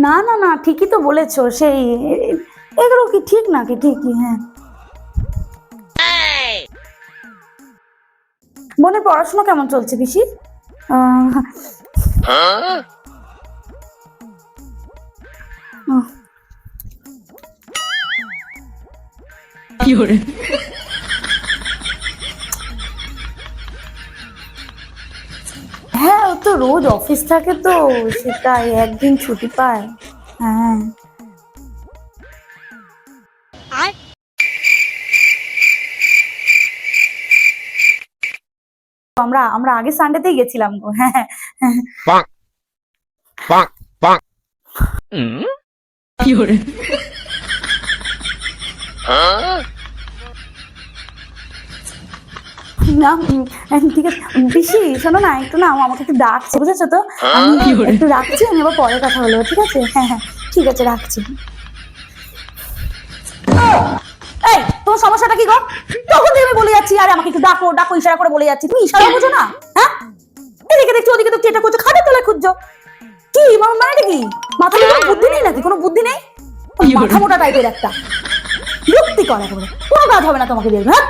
না না না, ঠিকই তো বলেছো। সেই এগুলো কি ঠিক নাকি? ঠিকই, হ্যাঁ। বোনের পড়াশোনা কেমন চলছে পিসি? আহ, আহ, হ্যাঁ, ও তো রোজ অফিস থাকে তো, সেটাই একদিন ছুটি পায়। হ্যাঁ, আমরা আমরা আগে সানডেতেই গেছিলাম গো। হ্যাঁ হ্যাঁ, হ্যাঁ। bonk, bonk, bonk. Huh? না, ঠিক আছে পিসি, শোনো না, একটু না আমাকে একটু ডাকছে, বুঝেছো তো। আমি একটু রাখছি, আমি আবার পরে কথা বলবো, ঠিক আছে? হ্যাঁ হ্যাঁ, ঠিক আছে, রাখছি। এই, তোমার সমস্যাটা কি গো? তখন থেকে আমি বলে যাচ্ছি, আরে আমাকে একটু ডাকো ডাকো, ইশারা করে বলে যাচ্ছি, তুমি ইশারা বোঝো না? হ্যাঁ, এদিকে দেখছো ওদিকে দেখছো, এটা করছো, খাটের তলায় খুঁজছো কি? মানেটা কি? মাথায় কোনো বুদ্ধি নেই নাকি? কোনো বুদ্ধি নেই? মাথা মোটা টাইপের একটা বিরক্তি করে, কোনো কাজ হবে না তোমাকে দিয়ে, হ্যাঁ।